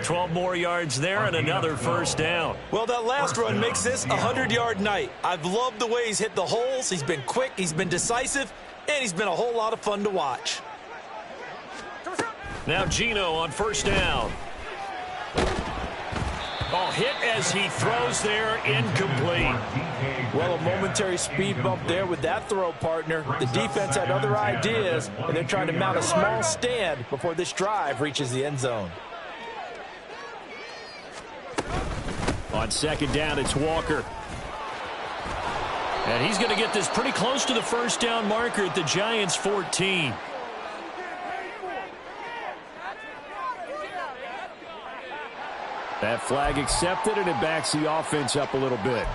12 more yards there and another first down. Well, that last run makes this a 100-yard night. I've loved the way he's hit the holes. He's been quick, he's been decisive, and he's been a whole lot of fun to watch. Now Geno on first down. Oh, hit as he throws there, incomplete. Well, a momentary speed bump there with that throw, partner. The defense had other ideas, and they're trying to mount a small stand before this drive reaches the end zone. On second down, it's Walker. And he's going to get this pretty close to the first down marker at the Giants' 14. That flag accepted, and it backs the offense up a little bit.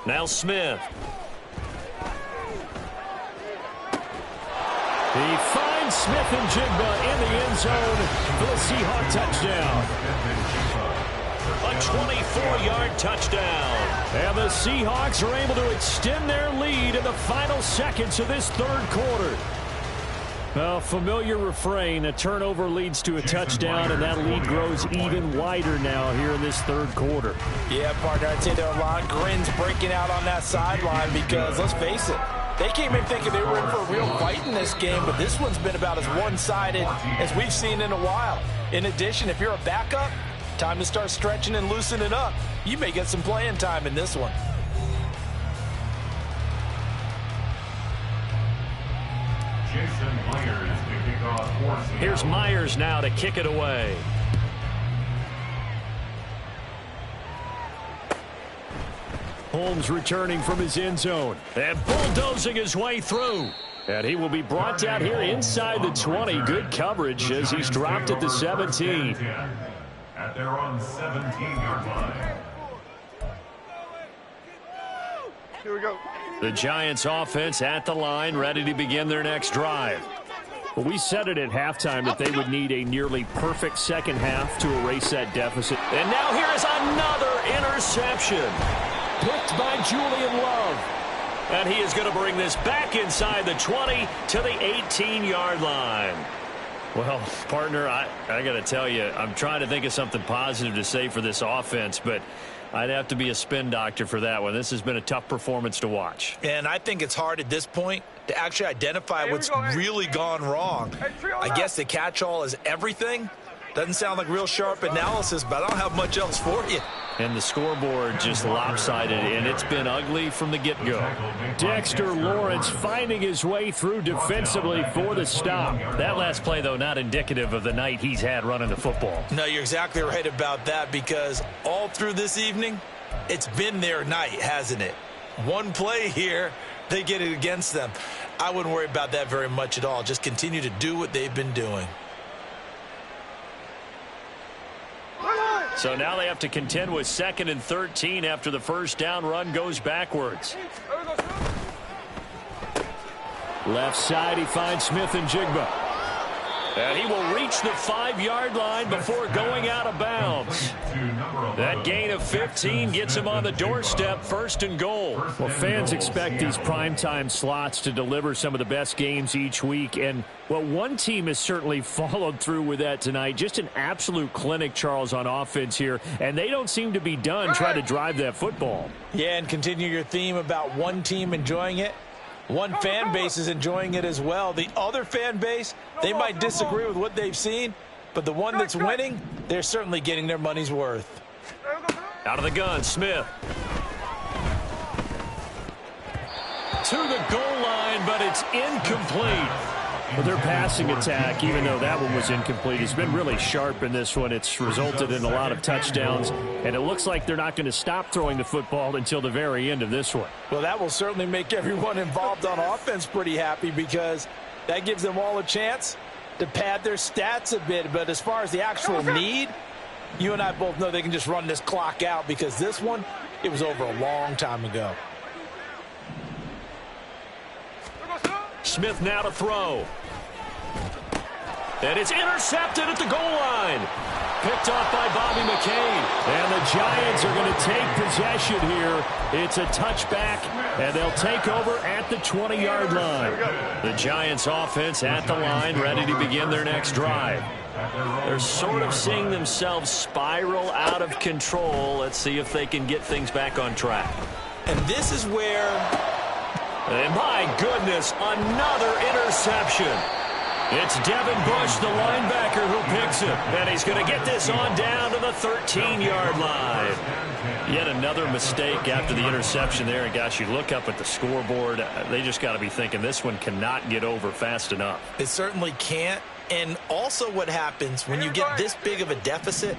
Now Smith. He finds Smith and Jigba in the end zone for the Seahawk touchdown. A 24-yard touchdown. And the Seahawks are able to extend their lead in the final seconds of this third quarter. Well, familiar refrain. A turnover leads to a touchdown, and that lead grows even wider now here in this third quarter. Yeah, partner, I'd say there are a lot of grins breaking out on that sideline because, let's face it, they came in thinking they were in for a real fight in this game, but this one's been about as one-sided as we've seen in a while. In addition, if you're a backup, time to start stretching and loosening up. You may get some playing time in this one. Here's Myers now to kick it away. Holmes returning from his end zone and bulldozing his way through. And he will be brought down here inside the 20. Good coverage as he's dropped at the 17. At their own 17-yard line. Here we go. The Giants offense at the line, ready to begin their next drive. Well, we said it at halftime that they would need a nearly perfect second half to erase that deficit. And now here is another interception. Picked by Julian Love. And he is going to bring this back inside the 20 to the 18-yard line. Well, partner, I got to tell you, I'm trying to think of something positive to say for this offense, but I'd have to be a spin doctor for that one. This has been a tough performance to watch. And I think it's hard at this point to actually identify what's really gone wrong. I guess the catch-all is everything. Doesn't sound like real sharp analysis, but I don't have much else for you. And the scoreboard just lopsided, and it's been ugly from the get-go. Dexter Lawrence finding his way through defensively for the stop. That last play, though, not indicative of the night he's had running the football. No, you're exactly right about that, because all through this evening, it's been their night, hasn't it? One play here, they get it against them. I wouldn't worry about that very much at all. Just continue to do what they've been doing. So now they have to contend with 2nd and 13 after the first down run goes backwards. Left side, he finds Smith and Jigba. And he will reach the 5-yard line before going out of bounds. That gain of 15 gets him on the doorstep, 1st and goal. Well, fans expect these primetime slots to deliver some of the best games each week. And, well, one team has certainly followed through with that tonight. Just an absolute clinic, Charles, on offense here. And they don't seem to be done trying to drive that football. Yeah, and continue your theme about one team enjoying it. One fan base is enjoying it as well. The other fan base, they might disagree with what they've seen, but the one that's winning, they're certainly getting their money's worth. Out of the gun, Smith. To the goal line, but it's incomplete. But their passing attack, even though that one was incomplete, has been really sharp in this one. It's resulted in a lot of touchdowns, and it looks like they're not going to stop throwing the football until the very end of this one. Well, that will certainly make everyone involved on offense pretty happy, because that gives them all a chance to pad their stats a bit. But as far as the actual need, you and I both know they can just run this clock out, because this one, it was over a long time ago. Smith now to throw. And it's intercepted at the goal line. Picked off by Bobby McCain. And the Giants are going to take possession here. It's a touchback, and they'll take over at the 20-yard line. The Giants offense at the line, ready to begin their next drive. They're sort of seeing themselves spiral out of control. Let's see if they can get things back on track. And this is where... And my goodness, another interception. It's Devin Bush, the linebacker, who picks it. And he's going to get this on down to the 13-yard line. Yet another mistake after the interception there. And, gosh, you look up at the scoreboard, they just got to be thinking this one cannot get over fast enough. It certainly can't. And also what happens when you get this big of a deficit,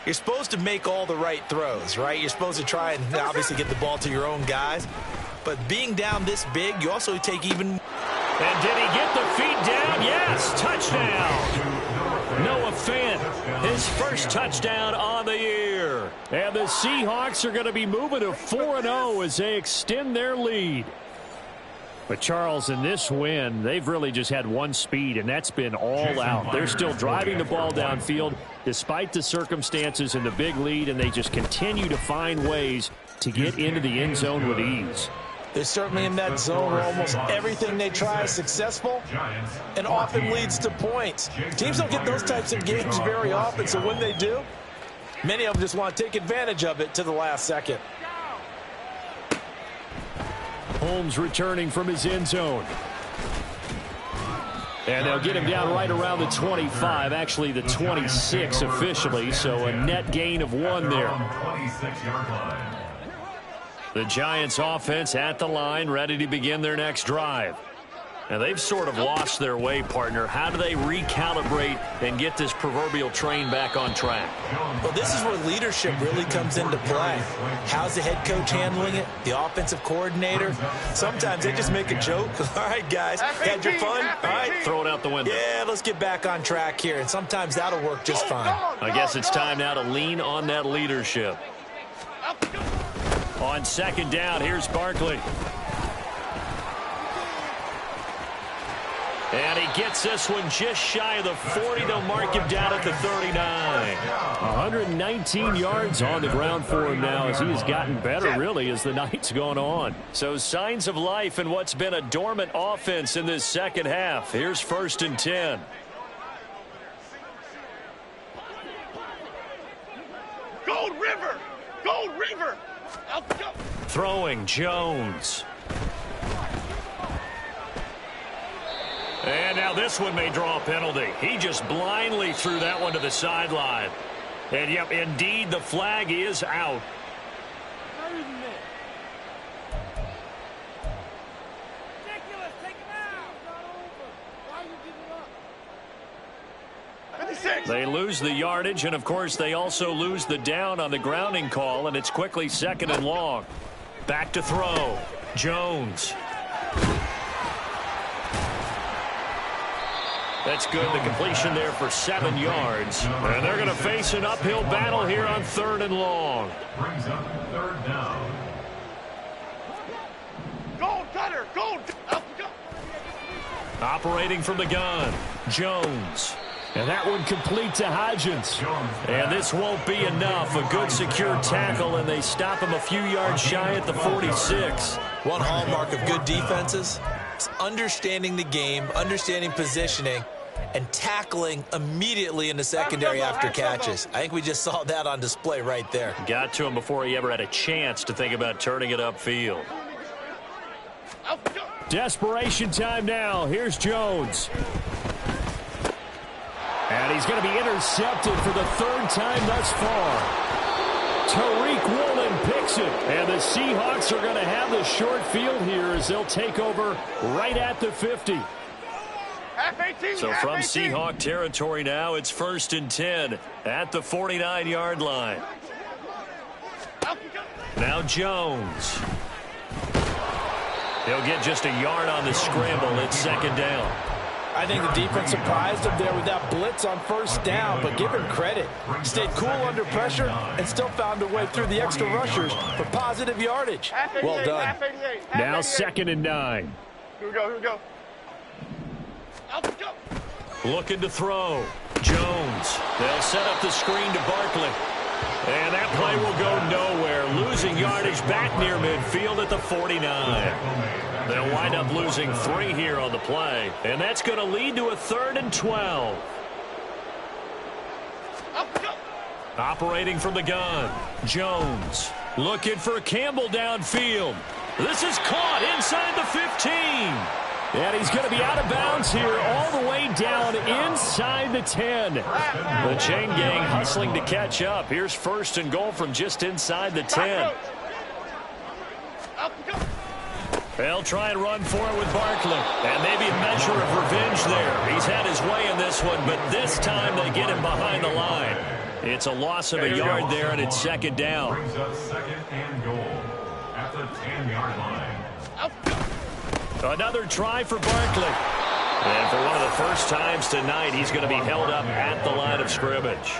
you're supposed to make all the right throws, right? You're supposed to try and obviously get the ball to your own guys. But being down this big, you also take even... And did he get the feet down? Yes, touchdown. Noah Fant, his first touchdown on the year. And the Seahawks are going to be moving to 4-0 as they extend their lead. But, Charles, in this win, they've really just had one speed, and that's been all out. They're still driving the ball downfield despite the circumstances and the big lead, and they just continue to find ways to get into the end zone with ease. They're certainly in that zone where almost everything they try is successful and often leads to points. Teams don't get those types of games very often, so when they do, many of them just want to take advantage of it to the last second. Holmes returning from his end zone. And they'll get him down right around the 25, actually the 26 officially, so a net gain of 1 there. The Giants offense at the line, ready to begin their next drive. And they've sort of lost their way, partner. How do they recalibrate and get this proverbial train back on track? Well, this is where leadership really comes into play. How's the head coach handling it? The offensive coordinator? Sometimes they just make a joke. All right, guys, had your fun? All right, throw it out the window. Yeah, let's get back on track here. And sometimes that'll work just fine. I guess it's time now to lean on that leadership. On second down, here's Barkley. And he gets this one just shy of the 40. They'll mark him down at the 39. 119 yards on the ground for him now as he has gotten better, really, as the night's gone on. So signs of life in what's been a dormant offense in this second half. Here's 1st and 10. Gold River! Gold River! Throwing Jones. And now this one may draw a penalty. He just blindly threw that one to the sideline. And, yep, indeed, the flag is out. They lose the yardage, and, of course, they also lose the down on the grounding call, and it's quickly 2nd and long. Back to throw. Jones. That's good. The completion there for 7 yards. And they're going to face an uphill battle here on 3rd and long. Brings up 3rd down. Gold cutter! Gold! Operating from the gun. Jones. And that one complete to Hodgins. And this won't be enough. A good secure tackle, and they stop him a few yards shy at the 46. One hallmark of good defenses is understanding the game, understanding positioning, and tackling immediately in the secondary after catches. I think we just saw that on display right there. Got to him before he ever had a chance to think about turning it upfield. Desperation time now. Here's Jones. And he's going to be intercepted for the 3rd time thus far. Tariq Woolen picks it. And the Seahawks are going to have the short field here as they'll take over right at the 50. So from Seahawk territory now, it's 1st and 10 at the 49-yard line. Now Jones. He'll get just a yard on the scramble. It's 2nd down. I think the defense surprised him there with that blitz on 1st down, but give him credit. Stayed cool under pressure and still found a way through the extra rushers for positive yardage. Well done. Now 2nd and 9. Here we go, here we go. Looking to throw. Jones. They'll set up the screen to Barkley. And that play will go nowhere. Losing yardage back near midfield at the 49. They'll wind up losing 3 here on the play. And that's going to lead to a 3rd and 12. Operating from the gun. Jones. Looking for Campbell downfield. This is caught inside the 15. And he's going to be out of bounds here all the way down inside the 10. The chain gang hustling to catch up. Here's 1st and goal from just inside the 10. They'll try and run for it with Barkley. And maybe a measure of revenge there. He's had his way in this one, but this time they get him behind the line. It's a loss of a yard there, and it's 2nd down. Brings up 2nd and goal at the 10-yard line. Another try for Barkley. And for one of the first times tonight, he's going to be held up at the line of scrimmage.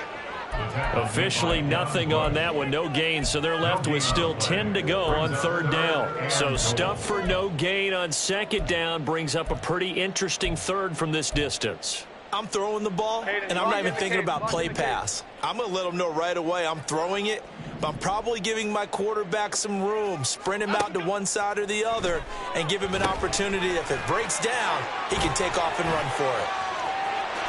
Officially nothing on that one, no gain, so they're left with still 10 to go on 3rd down. So stuff for no gain on 2nd down brings up a pretty interesting 3rd from this distance. I'm throwing the ball, and I'm not even thinking about play pass. I'm going to let them know right away I'm throwing it, I'm probably giving my quarterback some room, sprint him out to one side or the other, and give him an opportunity. If it breaks down, he can take off and run for it.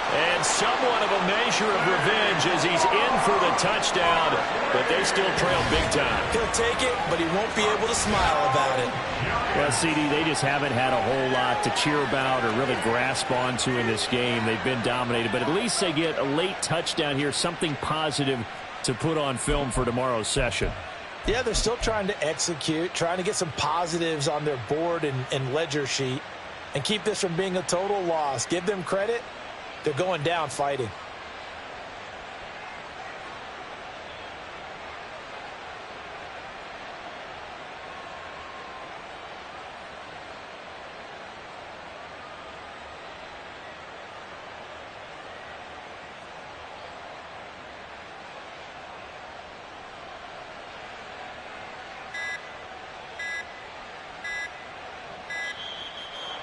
And somewhat of a measure of revenge as he's in for the touchdown, but they still trail big time. He'll take it, but he won't be able to smile about it. Well, CD, they just haven't had a whole lot to cheer about or really grasp onto in this game. They've been dominated, but at least they get a late touchdown here, something positive to put on film for tomorrow's session. Yeah, they're still trying to execute, trying to get some positives on their board and ledger sheet, and keep this from being a total loss. Give them credit. They're going down fighting.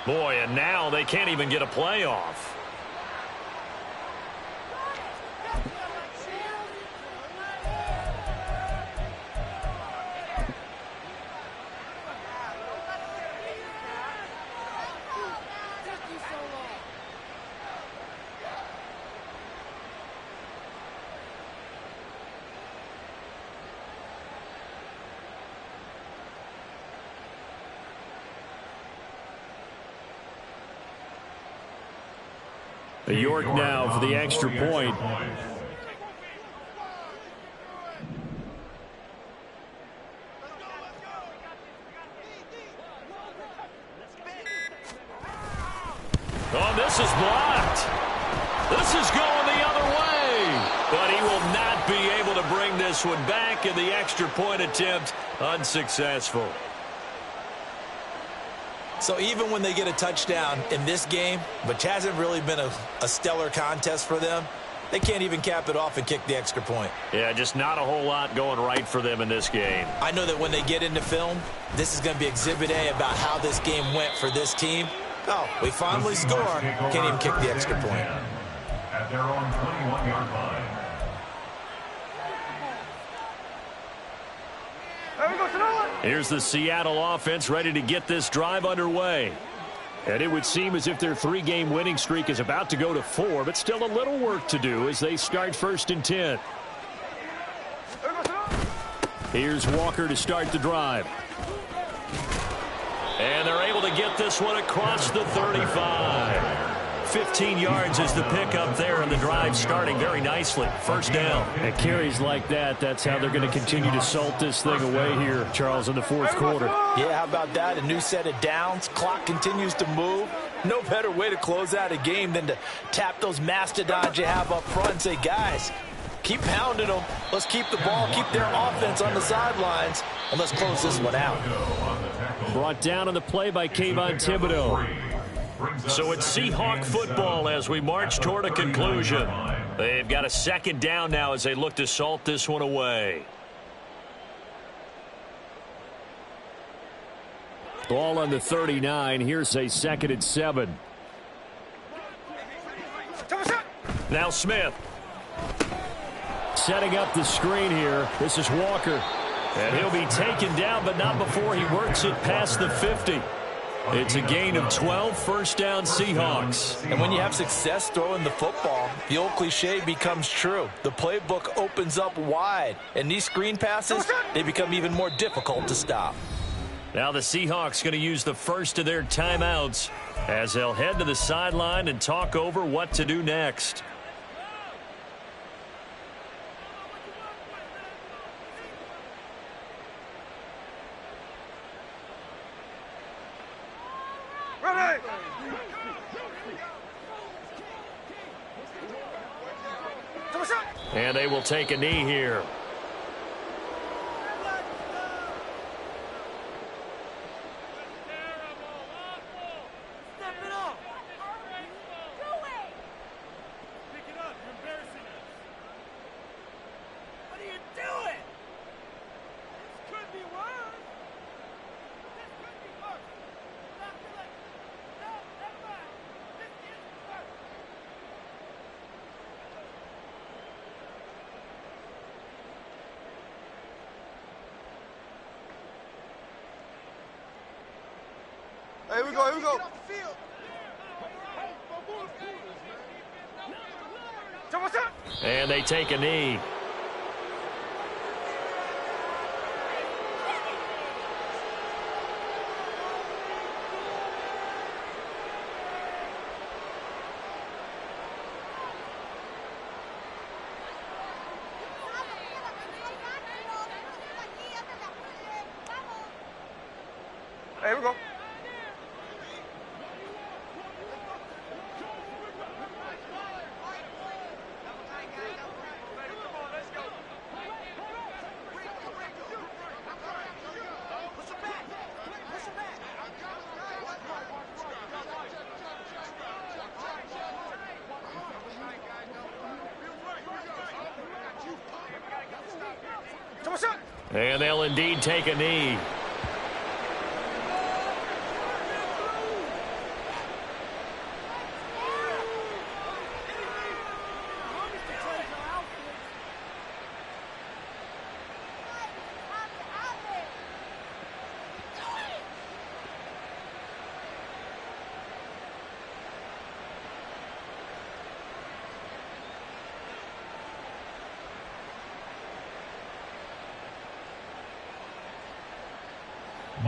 Boy, and now they can't even get a playoff. York now for the extra point. Oh, this is blocked. This is going the other way. But he will not be able to bring this one back, and the extra point attempt unsuccessful. So even when they get a touchdown in this game, which hasn't really been a stellar contest for them, they can't even cap it off and kick the extra point. Yeah, just not a whole lot going right for them in this game. I know that when they get into film, this is going to be Exhibit A about how this game went for this team. Oh, we finally score. Can't even kick the extra point. At their own 21-yard line. Here's the Seattle offense ready to get this drive underway. And it would seem as if their three-game winning streak is about to go to 4, but still a little work to do as they start 1st and 10. Here's Walker to start the drive. And they're able to get this one across the 35. 15 yards is the pickup there, and the drive starting very nicely. 1st down. And carries like that, that's how they're going to continue to salt this thing away here, Charles, in the 4th quarter. Yeah, how about that? A new set of downs. Clock continues to move. No better way to close out a game than to tap those mastodons you have up front and say, guys, keep pounding them. Let's keep the ball, keep their offense on the sidelines, and let's close this one out. Brought down on the play by Kayvon Thibodeau. So it's Seahawk football as we march toward a conclusion. They've got a 2nd down now as they look to salt this one away. Ball on the 39. Here's a 2nd and 7. Now Smith. Setting up the screen here. This is Walker. And he'll be taken down, but not before he works it past the 50. It's a gain of 12, 1st down Seahawks. And when you have success throwing the football, the old cliche becomes true. The playbook opens up wide, and these screen passes, they become even more difficult to stop. Now the Seahawks going to use the first of their timeouts as they'll head to the sideline and talk over what to do next. And they will take a knee here. Here we go, here we go. And they take a knee. Here we go. And they'll indeed take a knee.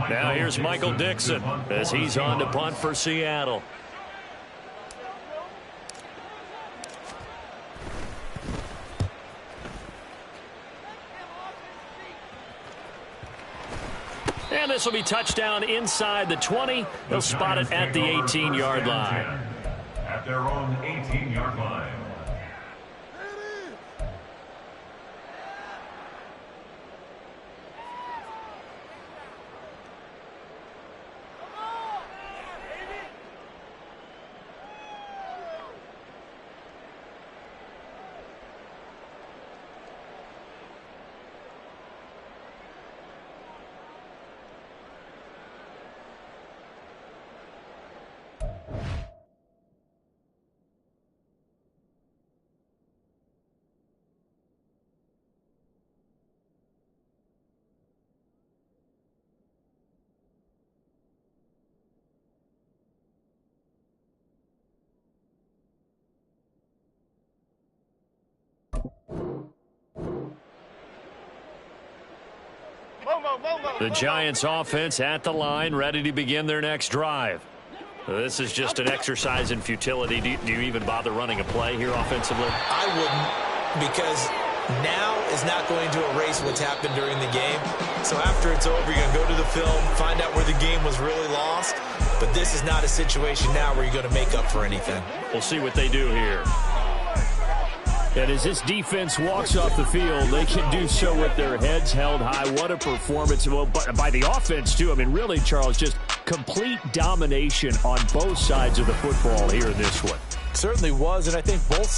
Now here's Michael Dixon as he's on to punt for Seattle. And this will be touchdown inside the 20. They'll spot it at the 18-yard line. At their own 18-yard line. The Giants offense at the line, ready to begin their next drive. This is just an exercise in futility. Do you even bother running a play here offensively? I wouldn't, because now is not going to erase what's happened during the game. So after it's over, you're going to go to the film, find out where the game was really lost. But this is not a situation now where you're going to make up for anything. We'll see what they do here. And as this defense walks off the field, they can do so with their heads held high. What a performance. Well, by the offense, too. I mean, really, Charles, just complete domination on both sides of the football here in this one. Certainly was, and I think both sides